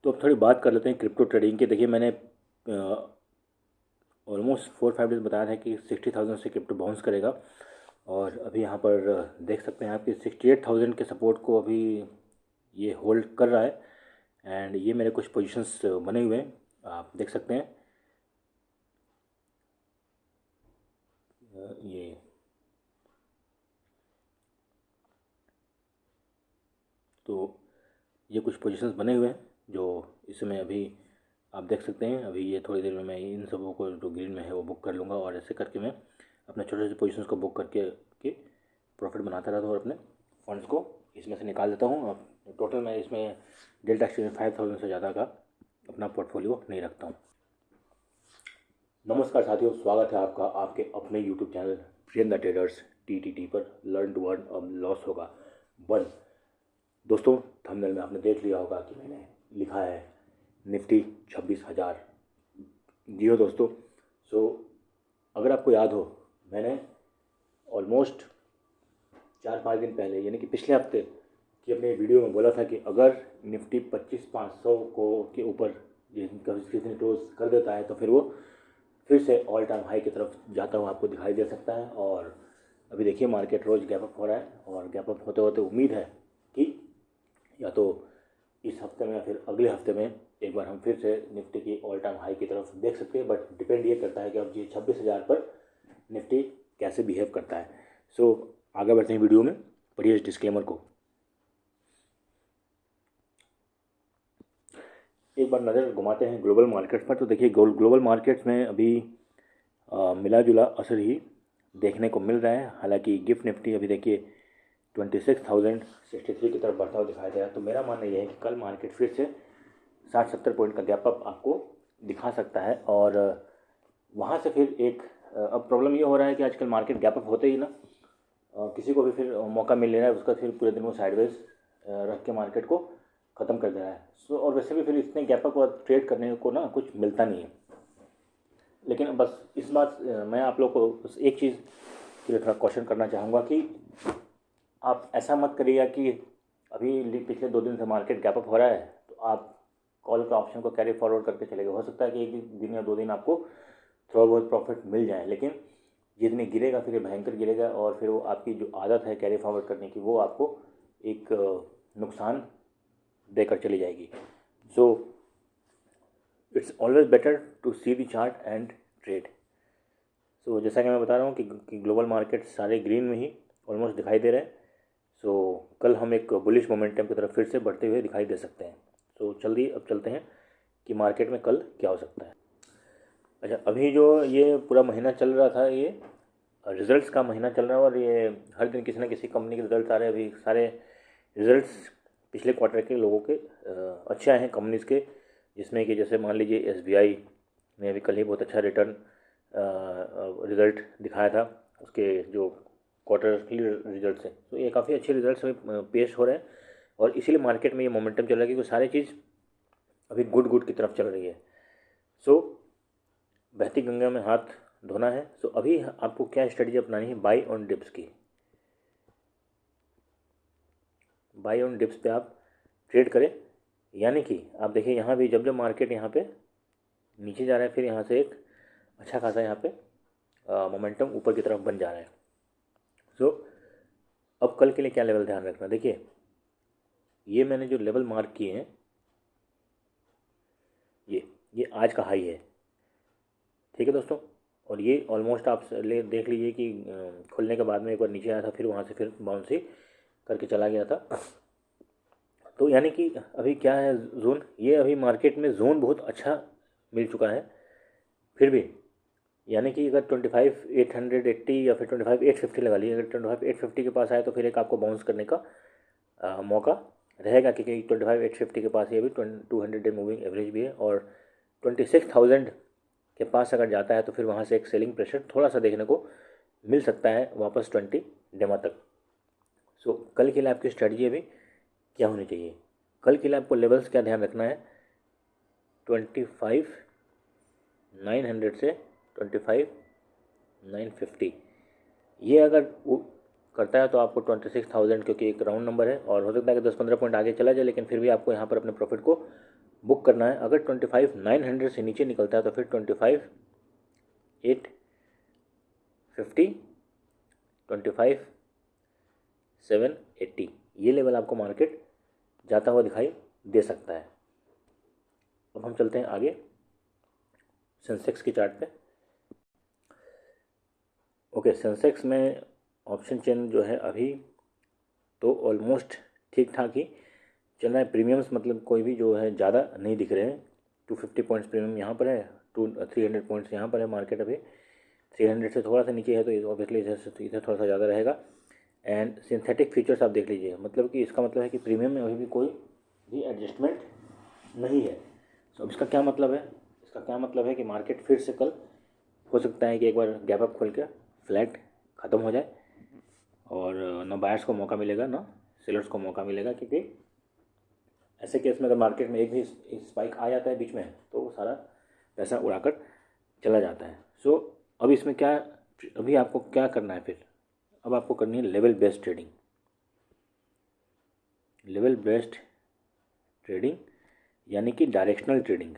तो अब थोड़ी बात कर लेते हैं क्रिप्टो ट्रेडिंग की। देखिए मैंने ऑलमोस्ट 4-5 डेज बताया था कि 60,000 से क्रिप्टो बाउंस करेगा, और अभी यहाँ पर देख सकते हैं आप कि 68,000 के सपोर्ट को अभी ये होल्ड कर रहा है। एंड ये मेरे कुछ पोजीशंस बने हुए हैं, आप देख सकते हैं। ये तो ये कुछ पोजीशंस बने हुए हैं जो इसमें अभी आप देख सकते हैं। अभी ये थोड़ी देर में मैं इन सबों को जो ग्रीन में है वो बुक कर लूँगा, और ऐसे करके मैं अपने छोटे छोटे पोजीशंस को बुक करके के प्रॉफिट बनाता रहता हूँ और अपने फंड्स को इसमें से निकाल देता हूँ। अब टोटल मैं इसमें डेल्टा एक्सचेंज में 5,000 से ज़्यादा का अपना पोर्टफोलियो नहीं रखता हूँ। नमस्कार साथियों, स्वागत है आपका आपके अपने यूट्यूब चैनल प्रियंदा ट्रेडर्स TTT पर। लर्न टू अर्न, अब लॉस होगा वन। दोस्तों, थंबनेल में आपने देख लिया होगा कि मैंने लिखा है निफ्टी 26,000। जी हो दोस्तों। सो अगर आपको याद हो, मैंने ऑलमोस्ट 4-5 दिन पहले यानी कि पिछले हफ्ते की अपने वीडियो में बोला था कि अगर निफ्टी 25,500 को के ऊपर किसी ने क्लोज कर देता है तो फिर वो फिर से ऑल टाइम हाई की तरफ जाता हुआ आपको दिखाई दे सकता है। और अभी देखिए मार्केट रोज़ गैप अप हो रहा है, और गैप अप होते होते उम्मीद है कि या तो इस हफ्ते में या फिर अगले हफ्ते में एक बार हम फिर से निफ्टी की ऑल टाइम हाई की तरफ देख सकते हैं। बट डिपेंड ये करता है कि अब ये 26,000 पर निफ्टी कैसे बिहेव करता है। सो आगे बढ़ते हैं वीडियो में, पढ़िए इस डिस्क्लेमर को। एक बार नज़र घुमाते हैं ग्लोबल मार्केट्स पर। तो देखिए ग्लोबल मार्केट्स में अभी मिला जुला असर ही देखने को मिल रहा है। हालांकि गिफ्ट निफ्टी अभी देखिए 26,063 की तरफ बढ़ता हुआ दिखाई दे रहा है। तो मेरा मानना यह है कि कल मार्केट फिर से 60-70 पॉइंट का गैप अप आपको दिखा सकता है, और वहाँ से फिर एक अब प्रॉब्लम ये हो रहा है कि आजकल मार्केट गैप अप होते ही ना किसी को भी फिर मौका मिल ले रहा है, उसका फिर पूरे दिन वो साइडवेज रख के मार्केट को ख़त्म कर दे रहा है। सो और वैसे भी फिर इतने गैप अप और ट्रेड करने को ना कुछ मिलता नहीं है। लेकिन बस इस बात मैं आप लोग को बस एक चीज़ के लिए थोड़ा क्वेश्चन करना चाहूँगा कि आप ऐसा मत करिएगा कि अभी पिछले 2 दिन से मार्केट गैप अप हो रहा है तो आप कॉल का ऑप्शन को कैरी फॉरवर्ड करके चले गए। हो सकता है कि एक दिन या 2 दिन आपको थोड़ा बहुत प्रॉफिट मिल जाए, लेकिन जितने गिरेगा फिर ये भयंकर गिरेगा, और फिर वो आपकी जो आदत है कैरी फॉरवर्ड करने की वो आपको एक नुकसान देकर चली जाएगी। So it's always better to see the chart and trade. So जैसा कि मैं बता रहा हूँ कि ग्लोबल मार्केट सारे ग्रीन में ही ऑलमोस्ट दिखाई दे रहे हैं। सो कल हम एक बुलिश मोमेंटम की तरफ फिर से बढ़ते हुए दिखाई दे सकते हैं। तो जल्दी अब चलते हैं कि मार्केट में कल क्या हो सकता है। अच्छा, अभी जो ये पूरा महीना चल रहा था, ये रिज़ल्ट्स का महीना चल रहा है, और ये हर दिन किसी न किसी कंपनी के रिज़ल्ट आ रहे हैं। अभी सारे रिज़ल्ट्स पिछले क्वार्टर के लोगों के अच्छे आए हैं कंपनीज़ के, जिसमें कि जैसे मान लीजिए SBI ने अभी कल ही बहुत अच्छा रिटर्न रिज़ल्ट दिखाया था। उसके जो क्वार्टरली रिजल्ट्स हैं तो ये काफ़ी अच्छे रिजल्ट्स में पेश हो रहे हैं, और इसीलिए मार्केट में ये मोमेंटम चल रहा है क्योंकि सारी चीज़ अभी गुड की तरफ चल रही है। सो बहती गंगा में हाथ धोना है। सो अभी आपको क्या स्ट्रेटजी अपनानी है? बाई ऑन डिप्स की। बाई ऑन डिप्स पे आप ट्रेड करें, यानी कि आप देखिए यहाँ भी जब मार्केट यहाँ पे नीचे जा रहा है, फिर यहाँ से एक अच्छा खासा यहाँ पे मोमेंटम ऊपर की तरफ बन जा रहा है। सो अब कल के लिए क्या लेवल ध्यान रखना, देखिए ये मैंने जो लेवल मार्क किए हैं ये आज का हाई है, ठीक है दोस्तों। और ये ऑलमोस्ट आप देख लीजिए कि खुलने के बाद में एक बार नीचे आया था, फिर वहाँ से फिर बाउंस ही करके चला गया था। तो यानी कि अभी क्या है जोन, ये अभी मार्केट में जोन बहुत अच्छा मिल चुका है। फिर भी यानी कि अगर 25,880 या फिर 25,850 लगा लीजिए, अगर 25,850 के पास आए तो फिर एक आपको बाउंस करने का मौका रहेगा, क्योंकि 25,850 के पास ये भी 200 डे मूविंग एवरेज भी है, और 26,000 के पास अगर जाता है तो फिर वहाँ से एक सेलिंग प्रेशर थोड़ा सा देखने को मिल सकता है वापस 20 डेमा तक। सो कल के लिए आपकी स्ट्रेटजी अभी क्या होनी चाहिए? कल के लिए आपको लेवल्स क्या ध्यान रखना है? 25,900 से 25,950, ये अगर वो करता है तो आपको 26,000, क्योंकि एक राउंड नंबर है और हो सकता है कि 10-15 पॉइंट आगे चला जाए, लेकिन फिर भी आपको यहाँ पर अपने प्रॉफिट को बुक करना है। अगर 25,900 से नीचे निकलता है तो फिर 25,850, 25,780 ये लेवल आपको मार्केट जाता हुआ दिखाई दे सकता है। अब हम चलते हैं आगे सेंसेक्स की चार्ट पे। ओके, सेंसेक्स में ऑप्शन चेन जो है अभी तो ऑलमोस्ट ठीक ठाक ही चल रहा है। प्रीमियम्स मतलब कोई भी जो है ज़्यादा नहीं दिख रहे हैं। 250 पॉइंट्स प्रीमियम यहाँ पर है, 300 पॉइंट्स यहाँ पर है। मार्केट अभी 300 से थोड़ा सा नीचे है, तो ऑब्वियसली इधर थोड़ा सा ज़्यादा रहेगा। एंड सिंथेटिक फीचर्स आप देख लीजिए, मतलब कि इसका मतलब है कि प्रीमियम में अभी भी कोई भी एडजस्टमेंट नहीं है। तो अब इसका क्या मतलब है? इसका क्या मतलब है कि मार्केट फिर से कल हो सकता है कि एक बार गैप अप खोल के फ्लैट ख़त्म हो जाए और ना बायर्स को मौका मिलेगा ना सेलर्स को मौका मिलेगा, क्योंकि ऐसे केस में अगर मार्केट में एक भी स्पाइक आ जाता है बीच में तो वो सारा पैसा उड़ाकर चला जाता है। सो अब इसमें क्या, अभी आपको क्या करना है फिर? अब आपको करनी है level based trading. Level based trading यानी कि डायरेक्शनल ट्रेडिंग।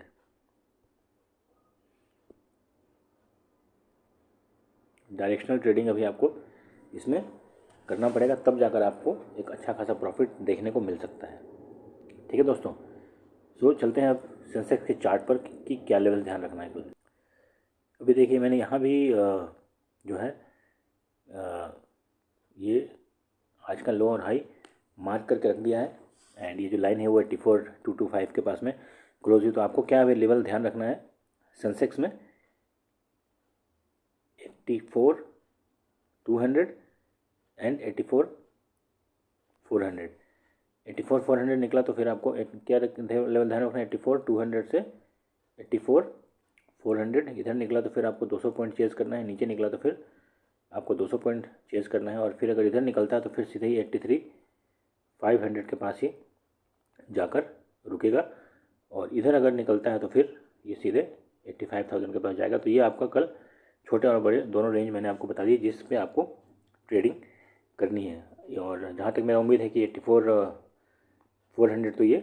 डायरेक्शनल ट्रेडिंग अभी आपको इसमें करना पड़ेगा, तब जाकर आपको एक अच्छा खासा प्रॉफिट देखने को मिल सकता है। ठीक है दोस्तों, सो चलते हैं अब सेंसेक्स के चार्ट पर कि क्या लेवल ध्यान रखना है कुछ। अभी देखिए मैंने यहाँ भी जो है ये आज का लो और हाई मार्क करके रख दिया है। एंड ये जो लाइन है वो 84,225 के पास में क्लोज हुई। तो आपको क्या अभी लेवल ध्यान रखना है सेंसेक्स में? 84,200 एंड 84,400। 84,400 निकला तो फिर आपको क्या लेवल ध्यान रखना है? 84,200 से 84,400। इधर निकला तो फिर आपको 200 पॉइंट चेज करना है। नीचे निकला तो फिर आपको 200 पॉइंट चेज करना है। और फिर अगर इधर निकलता है तो फिर सीधे ही 83,500 के पास ही जाकर रुकेगा। और इधर अगर निकलता है तो फिर ये सीधे 85,000 के पास जाएगा। तो ये आपका कल छोटे और बड़े दोनों रेंज मैंने आपको बता दी जिस पे आपको ट्रेडिंग करनी है। और जहाँ तक मेरा उम्मीद है कि 84,400 तो ये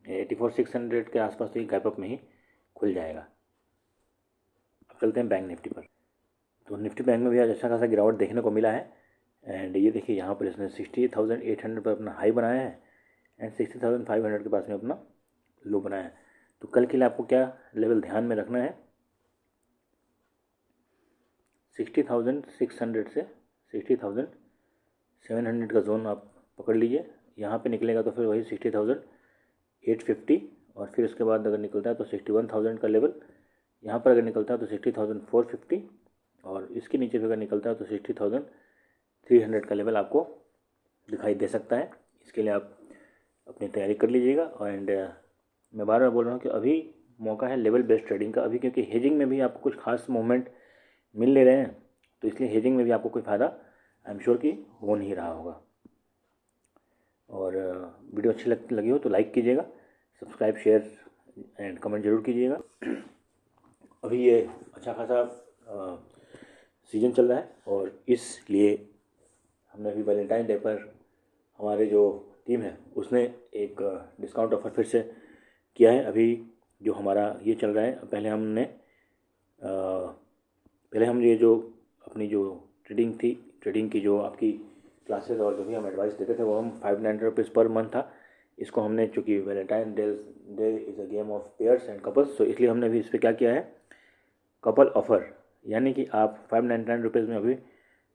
84,600 के आसपास तो ये गैप अप में ही खुल जाएगा। अब चलते हैं बैंक निफ्टी पर। तो निफ्टी बैंक में भी आज अच्छा खासा गिरावट देखने को मिला है। एंड ये देखिए यहाँ पर इसने 60,800 पर अपना हाई बनाया है एंड 60,500 के पास में अपना लो बनाया है। तो कल के लिए आपको क्या लेवल ध्यान में रखना है? 60,600 से 60,700 का जोन आप पकड़ लीजिए। यहाँ पे निकलेगा तो फिर वही 60,850 और फिर उसके बाद अगर निकलता है तो 61,000 का लेवल। यहाँ पर अगर निकलता है तो 60,450 और इसके नीचे भी अगर निकलता है तो 60,300 का लेवल आपको दिखाई दे सकता है। इसके लिए आप अपनी तैयारी कर लीजिएगा। एंड मैं बार बार बोल रहा हूँ कि अभी मौका है लेवल बेस्ड ट्रेडिंग का, अभी क्योंकि हेजिंग में भी आपको कुछ खास मूवमेंट मिल ले रहे हैं, तो इसलिए हेजिंग में भी आपको कोई फ़ायदा आई एम श्योर कि हो नहीं रहा होगा। और वीडियो अच्छी लगी हो तो लाइक कीजिएगा, सब्सक्राइब शेयर एंड कमेंट जरूर कीजिएगा। अभी ये अच्छा खासा सीज़न चल रहा है और इसलिए हमने अभी वैलेंटाइन डे पर हमारे जो टीम है उसने एक डिस्काउंट ऑफ़र फिर से किया है। अभी जो हमारा ये चल रहा है, पहले हम ये जो अपनी जो ट्रेडिंग की जो आपकी क्लासेस और जो भी हम एडवाइस देते थे वो हम 590 रुपीज़ पर मंथ था। इसको हमने, चूँकि Valentine day is a game of pairs and couples, तो इसलिए हमने अभी इस पर क्या किया है, कपल ऑफ़र, यानी कि आप 599 रुपीज़ में अभी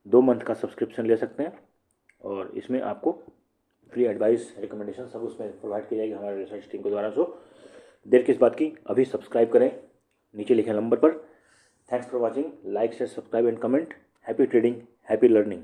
2 मंथ का सब्सक्रिप्शन ले सकते हैं और इसमें आपको फ्री एडवाइस रिकमेंडेशन सब उसमें प्रोवाइड की जाएगी हमारे रिसर्च टीम के द्वारा। सो देर किस बात की, अभी सब्सक्राइब करें नीचे लिखे नंबर पर। Thanks for watching, like share subscribe and comment. Happy trading, happy learning.